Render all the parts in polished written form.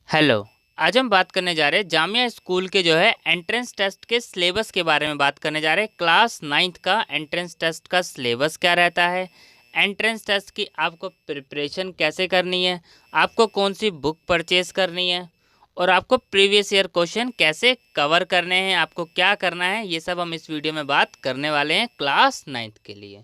Hello. आज हम बात करने जा रहे हैं जामिया स्कूल के जो है एंट्रेंस टेस्ट के सिलेबस के बारे में बात करने जा रहे हैं। क्लास नाइन्थ का एंट्रेंस टेस्ट का सिलेबस क्या रहता है, एंट्रेंस टेस्ट की आपको प्रिपरेशन कैसे करनी है, आपको कौन सी बुक परचेज करनी है और आपको प्रीवियस ईयर क्वेश्चन कैसे कवर करने हैं, आपको क्या करना है, ये सब हम इस वीडियो में बात करने वाले हैं क्लास नाइन्थ के लिए।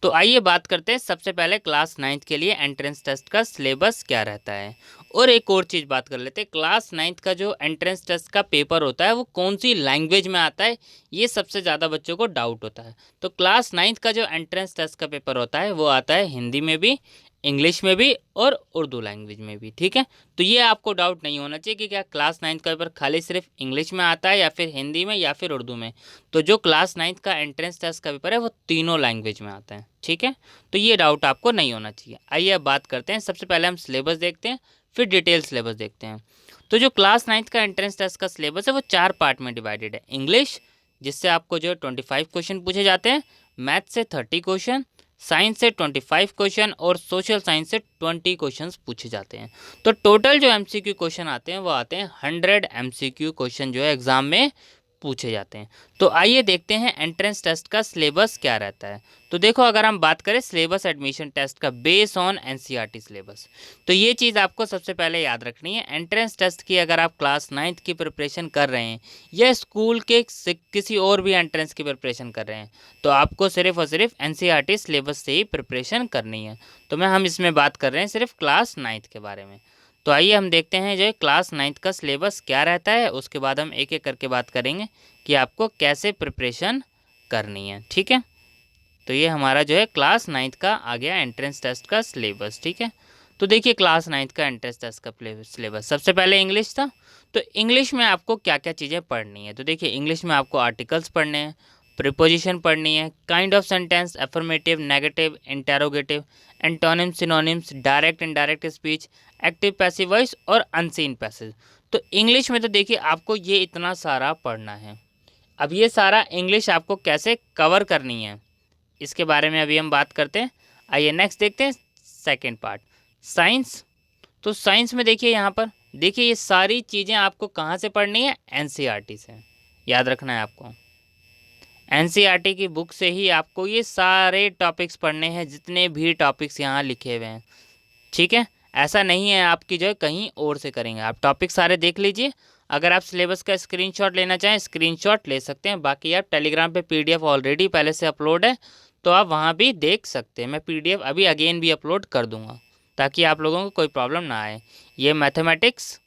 तो आइए बात करते हैं सबसे पहले क्लास नाइन्थ के लिए एंट्रेंस टेस्ट का सिलेबस क्या रहता है। और एक और चीज़ बात कर लेते हैं, क्लास नाइन्थ का जो एंट्रेंस टेस्ट का पेपर होता है वो कौन सी लैंग्वेज में आता है, ये सबसे ज़्यादा बच्चों को डाउट होता है। तो क्लास नाइन्थ का जो एंट्रेंस टेस्ट का पेपर होता है वो आता है हिंदी में भी, इंग्लिश में भी और उर्दू लैंग्वेज में भी। ठीक है, तो ये आपको डाउट नहीं होना चाहिए कि क्या क्लास नाइन्थ का पेपर खाली सिर्फ इंग्लिश में आता है या फिर हिंदी में या फिर उर्दू में। तो जो क्लास नाइन्थ का एंट्रेंस टेस्ट का पेपर है वो तीनों लैंग्वेज में आता है। ठीक है, तो ये डाउट आपको नहीं होना चाहिए। आइए अब बात करते हैं, सबसे पहले हम सिलेबस देखते हैं, फिर डिटेल सिलेबस देखते हैं। तो जो क्लास नाइन्थ का एंट्रेंस टेस्ट का सिलेबस है वो 4 पार्ट में डिवाइडेड है। इंग्लिश, जिससे आपको जो है 25 क्वेश्चन पूछे जाते हैं, मैथ से 30 क्वेश्चन, साइंस से 25 क्वेश्चन और सोशल साइंस से 20 क्वेश्चंस पूछे जाते हैं। तो टोटल जो एमसीक्यू क्वेश्चन आते हैं वो आते हैं 100 एमसीक्यू क्वेश्चन जो है एग्जाम में पूछे जाते हैं। तो आइए देखते हैं एंट्रेंस टेस्ट का सिलेबस क्या रहता है। तो देखो, अगर हम बात करें सिलेबस एडमिशन टेस्ट का बेस ऑन एनसीईआरटी सिलेबस, तो ये चीज़ आपको सबसे पहले याद रखनी है। एंट्रेंस टेस्ट की अगर आप क्लास नाइन्थ की प्रिपरेशन कर रहे हैं या स्कूल के किसी और भी एंट्रेंस की प्रिपरेशन कर रहे हैं तो आपको सिर्फ और सिर्फ एनसीईआरटी सिलेबस से ही प्रिपरेशन करनी है। तो हम इसमें बात कर रहे हैं सिर्फ क्लास नाइन्थ के बारे में। तो आइए हम देखते हैं जो क्लास नाइन्थ का सिलेबस क्या रहता है, उसके बाद हम एक एक करके बात करेंगे कि आपको कैसे प्रिपरेशन करनी है। ठीक है, तो ये हमारा जो है क्लास नाइन्थ का आ गया एंट्रेंस टेस्ट का सिलेबस। ठीक है, तो देखिए क्लास नाइन्थ का एंट्रेंस टेस्ट का सिलेबस, सबसे पहले इंग्लिश था। तो इंग्लिश में आपको क्या क्या चीज़ें पढ़नी है, तो देखिए इंग्लिश में आपको आर्टिकल्स पढ़ने हैं, प्रीपोजिशन पढ़नी है, kind of sentence, affirmative, negative, interrogative, antonyms, synonyms, direct indirect speech, active passive voice और अनसीन पैसेज। तो इंग्लिश में तो देखिए आपको ये इतना सारा पढ़ना है। अब ये सारा इंग्लिश आपको कैसे कवर करनी है इसके बारे में अभी हम बात करते हैं। आइए नेक्स्ट देखते हैं सेकंड पार्ट, साइंस। तो साइंस में देखिए यहाँ पर देखिए ये सारी चीज़ें आपको कहाँ से पढ़नी है, एनसीईआरटी से। याद रखना है आपको, एनसीईआरटी की बुक से ही आपको ये सारे टॉपिक्स पढ़ने हैं, जितने भी टॉपिक्स यहाँ लिखे हुए हैं। ठीक है, ऐसा नहीं है आपकी जो है कहीं और से करेंगे। आप टॉपिक सारे देख लीजिए। अगर आप सिलेबस का स्क्रीनशॉट लेना चाहें स्क्रीनशॉट ले सकते हैं, बाकी आप टेलीग्राम पे पीडीएफ ऑलरेडी पहले से अपलोड है तो आप वहाँ भी देख सकते हैं। मैं पीडीएफ अभी अगेन भी अपलोड कर दूँगा ताकि आप लोगों को कोई प्रॉब्लम ना आए। ये मैथमेटिक्स,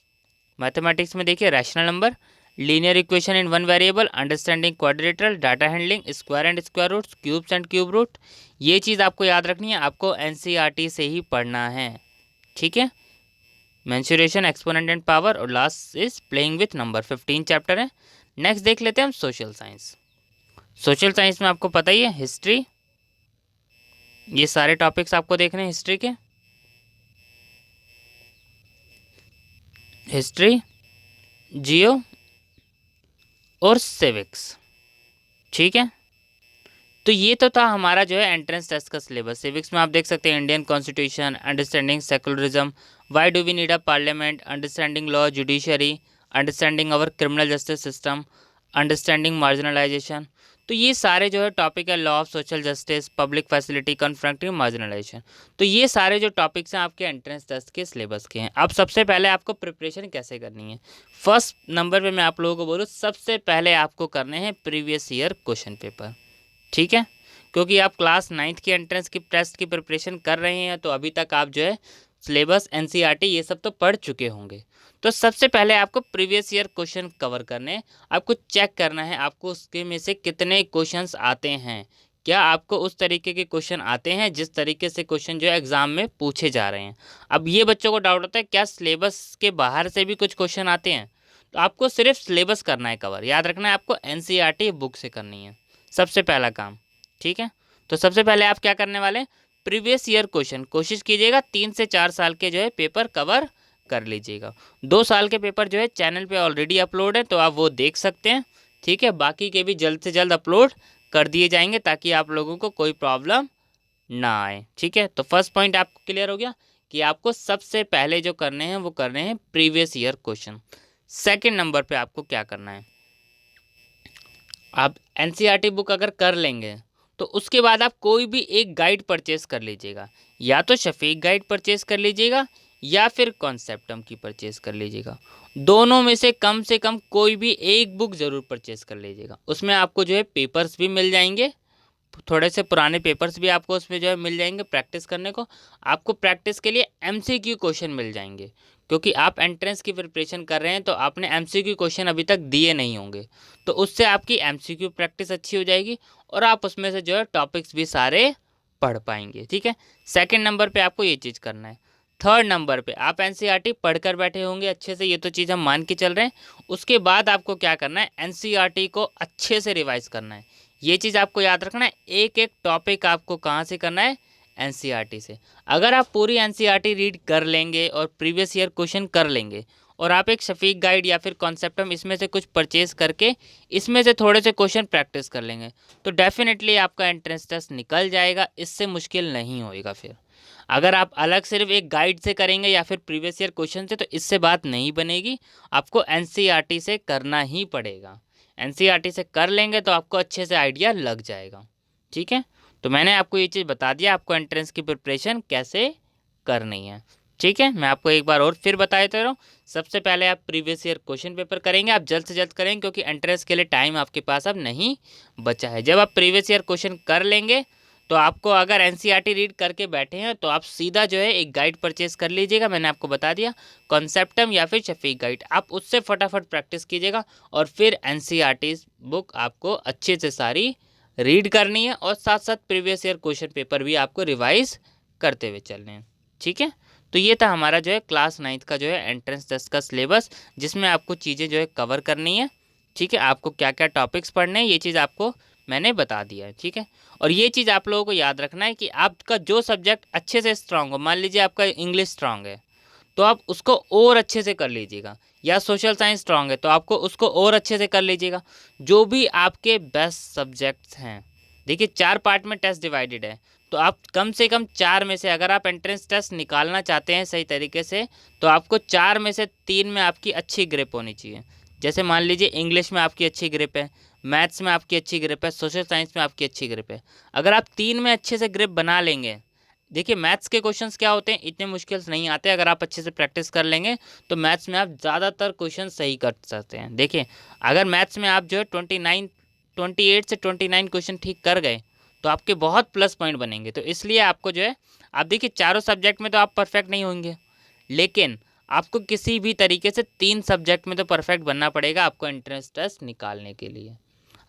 मैथमेटिक्स में देखिए rational number, linear equation in one variable, understanding quadrilateral, data handling, square and square roots, cubes and cube root. ये चीज़ आपको याद रखनी है, आपको एनसीईआरटी से ही पढ़ना है। ठीक है, मेंसुरेशन, एक्सपोनेंट एंड पावर और last is playing with number, 15 chapter है। नेक्स्ट देख लेते हैं हम सोशल साइंस। सोशल साइंस में आपको पता ही है हिस्ट्री, ये सारे टॉपिक्स आपको देखने हैं हिस्ट्री के, हिस्ट्री, जियो और सिविक्स। ठीक है, तो ये तो था हमारा जो है एंट्रेंस टेस्ट का सिलेबस। सिविक्स में आप देख सकते हैं Indian constitution, understanding secularism, why do we need a parliament, understanding law judiciary, understanding our criminal justice system, understanding marginalisation. तो ये सारे जो है टॉपिक है, law of social justice, public facility, confronting marginalisation. तो ये सारे जो टॉपिक्स हैं आपके एंट्रेंस टेस्ट के सिलेबस के हैं। अब सबसे पहले आपको प्रिपरेशन कैसे करनी है, फर्स्ट नंबर पे मैं आप लोगों को बोलूँ, सबसे पहले आपको करने हैं प्रीवियस ईयर क्वेश्चन पेपर। ठीक है, क्योंकि आप क्लास नाइन्थ की एंट्रेंस की टेस्ट की प्रिपरेशन कर रहे हैं तो अभी तक आप जो है सिलेबस, एनसीईआरटी ये सब तो पढ़ चुके होंगे। तो सबसे पहले आपको प्रीवियस ईयर क्वेश्चन कवर करने हैं, आपको चेक करना है आपको उसके में से कितने क्वेश्चंस आते हैं, क्या आपको उस तरीके के क्वेश्चन आते हैं जिस तरीके से क्वेश्चन जो है एग्जाम में पूछे जा रहे हैं। अब ये बच्चों को डाउट होता है क्या सिलेबस के बाहर से भी कुछ क्वेश्चन आते हैं, तो आपको सिर्फ सिलेबस करना है कवर। याद रखना है आपको एनसीईआरटी बुक से करनी है सबसे पहला काम। ठीक है, तो सबसे पहले आप क्या करने वाले हैं, प्रीवियस ईयर क्वेश्चन कोशिश कीजिएगा 3 से 4 साल के जो है पेपर कवर कर लीजिएगा। 2 साल के पेपर जो है चैनल पे ऑलरेडी अपलोड है तो आप वो देख सकते हैं। ठीक है, बाकी के भी जल्द से जल्द अपलोड कर दिए जाएंगे ताकि आप लोगों को कोई प्रॉब्लम ना आए। ठीक है, तो फर्स्ट पॉइंट आपको क्लियर हो गया कि आपको सबसे पहले जो करने हैं वो करने हैं previous year question. Second number पे आपको क्या करना है, आप एनसीईआरटी बुक अगर कर लेंगे तो उसके बाद आप कोई भी एक गाइड परचेस कर लीजिएगा, या तो शफीक गाइड परचेस कर लीजिएगा या फिर कॉन्सेप्टम की परचेस कर लीजिएगा। दोनों में से कम कोई भी एक बुक ज़रूर परचेस कर लीजिएगा। उसमें आपको जो है पेपर्स भी मिल जाएंगे, थोड़े से पुराने पेपर्स भी आपको उसमें जो है मिल जाएंगे प्रैक्टिस करने को। आपको प्रैक्टिस के लिए एमसीक्यू क्वेश्चन मिल जाएंगे, क्योंकि आप एंट्रेंस की प्रिपरेशन कर रहे हैं तो आपने एमसीक्यू क्वेश्चन अभी तक दिए नहीं होंगे, तो उससे आपकी एमसीक्यू प्रैक्टिस अच्छी हो जाएगी और आप उसमें से जो है टॉपिक्स भी सारे पढ़ पाएंगे। ठीक है, सेकंड नंबर पे आपको ये चीज़ करना है। थर्ड नंबर पे आप एनसीईआरटी पढ़कर बैठे होंगे अच्छे से, ये तो चीज़ हम मान के चल रहे हैं। उसके बाद आपको क्या करना है, एनसीईआरटी को अच्छे से रिवाइज करना है। ये चीज़ आपको याद रखना है, एक एक टॉपिक आपको कहाँ से करना है, एनसीईआरटी से। अगर आप पूरी एनसीईआरटी रीड कर लेंगे और प्रीवियस ईयर क्वेश्चन कर लेंगे और आप एक शफीक गाइड या फिर कॉन्सेप्टम इसमें से कुछ परचेज करके इसमें से थोड़े से क्वेश्चन प्रैक्टिस कर लेंगे, तो डेफिनेटली आपका एंट्रेंस टेस्ट निकल जाएगा, इससे मुश्किल नहीं होएगा। फिर अगर आप अलग सिर्फ एक गाइड से करेंगे या फिर प्रीवियस ईयर क्वेश्चन से, तो इससे बात नहीं बनेगी, आपको एनसीईआरटी से करना ही पड़ेगा। एनसीईआरटी से कर लेंगे तो आपको अच्छे से आइडिया लग जाएगा। ठीक है, तो मैंने आपको ये चीज़ बता दिया आपको एंट्रेंस की प्रिपरेशन कैसे करनी है। ठीक है, मैं आपको एक बार और फिर बता देता हूँ। सबसे पहले आप प्रीवियस ईयर क्वेश्चन पेपर करेंगे, आप जल्द से जल्द करेंगे क्योंकि एंट्रेंस के लिए टाइम आपके पास अब नहीं बचा है। जब आप प्रीवियस ईयर क्वेश्चन कर लेंगे तो आपको, अगर एनसीईआरटी रीड करके बैठे हैं तो आप सीधा जो है एक गाइड परचेज कर लीजिएगा, मैंने आपको बता दिया कॉन्सेप्टम या फिर शफीक गाइड, आप उससे फटाफट प्रैक्टिस कीजिएगा और फिर एनसीईआरटी बुक आपको अच्छे से सारी रीड करनी है और साथ साथ प्रीवियस ईयर क्वेश्चन पेपर भी आपको रिवाइज करते हुए चलने हैं। ठीक है, तो ये था हमारा जो है क्लास 9th का जो है एंट्रेंस टेस्ट का सिलेबस, जिसमें आपको चीज़ें जो है कवर करनी है। ठीक है, आपको क्या क्या टॉपिक्स पढ़ने हैं ये चीज़ आपको मैंने बता दिया है। ठीक है, और ये चीज़ आप लोगों को याद रखना है कि आपका जो सब्जेक्ट अच्छे से स्ट्रांग हो, मान लीजिए आपका इंग्लिश स्ट्रांग है तो आप उसको और अच्छे से कर लीजिएगा, या सोशल साइंस स्ट्रांग है तो आपको उसको और अच्छे से कर लीजिएगा। जो भी आपके बेस्ट सब्जेक्ट्स हैं, देखिए 4 पार्ट में टेस्ट डिवाइडेड है, तो आप कम से कम 4 में से, अगर आप एंट्रेंस टेस्ट निकालना चाहते हैं सही तरीके से, तो आपको 4 में से 3 में आपकी अच्छी ग्रिप होनी चाहिए। जैसे मान लीजिए इंग्लिश में आपकी अच्छी ग्रिप है, मैथ्स में आपकी अच्छी ग्रिप है, सोशल साइंस में आपकी अच्छी ग्रिप है। अगर आप 3 में अच्छे से ग्रिप बना लेंगे, देखिए मैथ्स के क्वेश्चंस क्या होते हैं, इतने मुश्किल नहीं आते, अगर आप अच्छे से प्रैक्टिस कर लेंगे तो मैथ्स में आप ज़्यादातर क्वेश्चन सही कर सकते हैं। देखिए अगर मैथ्स में आप जो है 28 से 29 क्वेश्चन ठीक कर गए तो आपके बहुत प्लस पॉइंट बनेंगे। तो इसलिए आपको जो है, आप देखिए चारों सब्जेक्ट में तो आप परफेक्ट नहीं होंगे, लेकिन आपको किसी भी तरीके से 3 सब्जेक्ट में तो परफेक्ट बनना पड़ेगा आपको एंट्रेंस टेस्ट निकालने के लिए।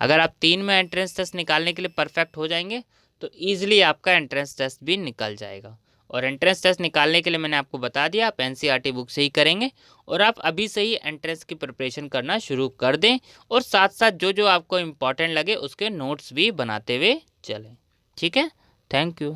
अगर आप 3 में एंट्रेंस टेस्ट निकालने के लिए परफेक्ट हो जाएंगे तो ईजिली आपका एंट्रेंस टेस्ट भी निकल जाएगा। और एंट्रेंस टेस्ट निकालने के लिए मैंने आपको बता दिया, आप एनसीईआरटी बुक से ही करेंगे और आप अभी से ही एंट्रेंस की प्रिपरेशन करना शुरू कर दें, और साथ साथ जो जो आपको इम्पॉर्टेंट लगे उसके नोट्स भी बनाते हुए चलें। ठीक है, थैंक यू।